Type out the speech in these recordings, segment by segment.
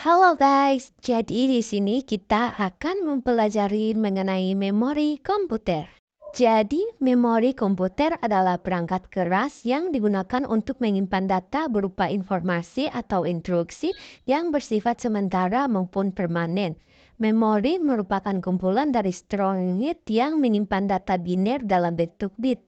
Halo guys, jadi di sini kita akan mempelajari mengenai memori komputer. Jadi, memori komputer adalah perangkat keras yang digunakan untuk menyimpan data berupa informasi atau instruksi yang bersifat sementara maupun permanen. Memori merupakan kumpulan dari strong unit yang menyimpan data biner dalam bentuk bit.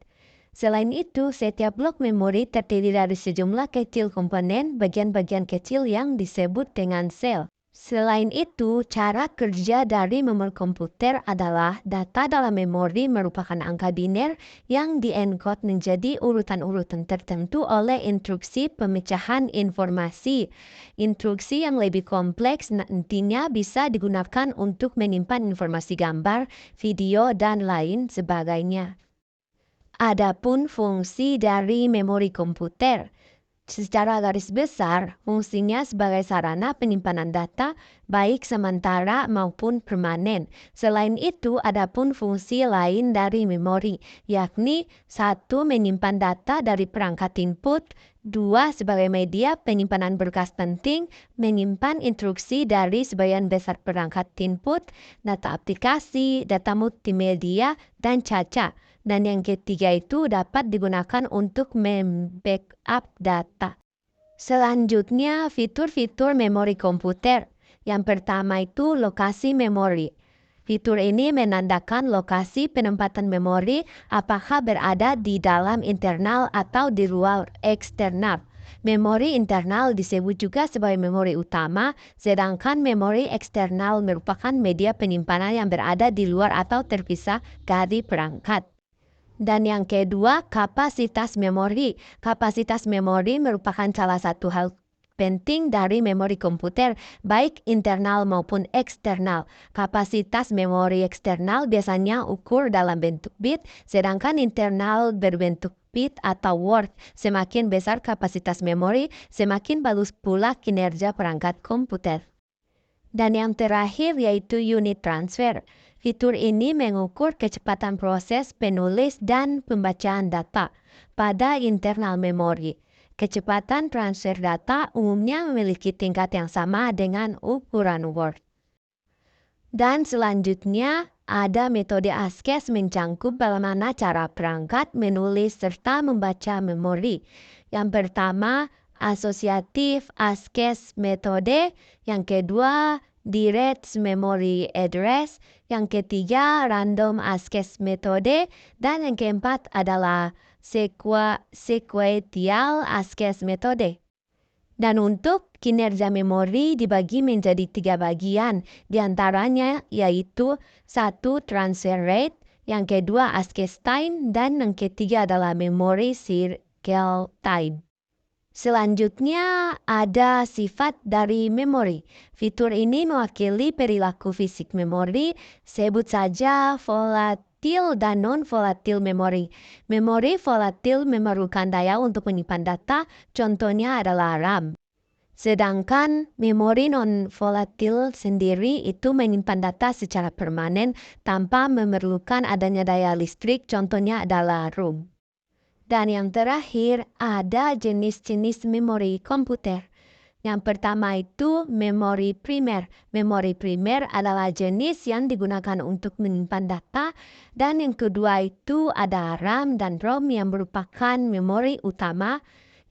Selain itu, setiap blok memori terdiri dari sejumlah kecil komponen bagian-bagian kecil yang disebut dengan sel. Selain itu, cara kerja dari memori komputer adalah data dalam memori merupakan angka biner yang diencode menjadi urutan-urutan tertentu oleh instruksi pemecahan informasi. Instruksi yang lebih kompleks nantinya bisa digunakan untuk menyimpan informasi gambar, video, dan lain sebagainya. Adapun fungsi dari memori komputer, secara garis besar, fungsinya sebagai sarana penyimpanan data, baik sementara maupun permanen. Selain itu, adapun fungsi lain dari memori, yakni 1. Menyimpan data dari perangkat input, 2. Sebagai media penyimpanan berkas penting, menyimpan instruksi dari sebagian besar perangkat input, data aplikasi, data multimedia, dan caca. Dan yang ketiga itu dapat digunakan untuk membackup data. Selanjutnya, fitur-fitur memori komputer. Yang pertama itu lokasi memori. Fitur ini menandakan lokasi penempatan memori apakah berada di dalam internal atau di luar eksternal. Memori internal disebut juga sebagai memori utama, sedangkan memori eksternal merupakan media penyimpanan yang berada di luar atau terpisah dari perangkat. Dan yang kedua, kapasitas memori. Kapasitas memori merupakan salah satu hal penting dari memori komputer, baik internal maupun eksternal. Kapasitas memori eksternal biasanya ukur dalam bentuk bit, sedangkan internal berbentuk bit atau word. Semakin besar kapasitas memori, semakin bagus pula kinerja perangkat komputer. Dan yang terakhir yaitu unit transfer. Fitur ini mengukur kecepatan proses penulis dan pembacaan data pada internal memori. Kecepatan transfer data umumnya memiliki tingkat yang sama dengan ukuran Word. Dan selanjutnya ada metode ASCII mencangkup bagaimana cara perangkat menulis serta membaca memori. Yang pertama, asosiatif ASCII metode. Yang kedua, direct memory address. Yang ketiga, random ASCII metode. Dan yang keempat adalah sequential ASCII metode. Dan untuk kinerja memori dibagi menjadi 3 bagian, diantaranya yaitu 1. Transfer rate, yang kedua ASCII time, dan yang ketiga adalah memory cycle time. Selanjutnya ada sifat dari memori. Fitur ini mewakili perilaku fisik memori, sebut saja volatil dan non-volatil memori. Memori volatil memerlukan daya untuk menyimpan data, contohnya adalah RAM. Sedangkan memori non-volatil sendiri itu menyimpan data secara permanen tanpa memerlukan adanya daya listrik, contohnya adalah ROM. Dan yang terakhir ada jenis-jenis memori komputer. Yang pertama itu memori primer. Memori primer adalah jenis yang digunakan untuk menyimpan data. Dan yang kedua itu ada RAM dan ROM yang merupakan memori utama.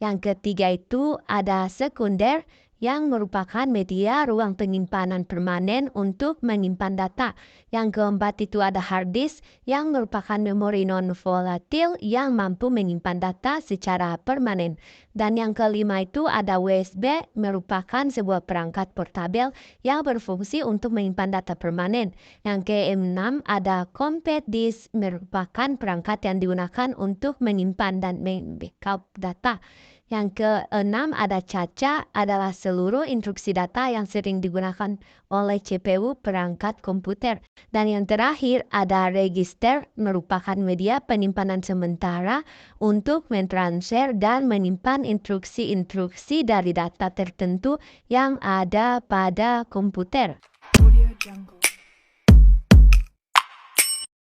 Yang ketiga itu ada sekunder yang merupakan media ruang penyimpanan permanen untuk menyimpan data. Yang keempat itu ada hard disk yang merupakan memori non-volatil yang mampu menyimpan data secara permanen. Dan yang kelima itu ada USB, merupakan sebuah perangkat portabel yang berfungsi untuk menyimpan data permanen. Yang keenam ada compact disk, merupakan perangkat yang digunakan untuk menyimpan dan membackup data. Yang keenam ada caca, adalah seluruh instruksi data yang sering digunakan oleh CPU perangkat komputer. Dan yang terakhir ada register, merupakan media penyimpanan sementara untuk mentransfer dan menyimpan instruksi-instruksi dari data tertentu yang ada pada komputer. Audio Jungle.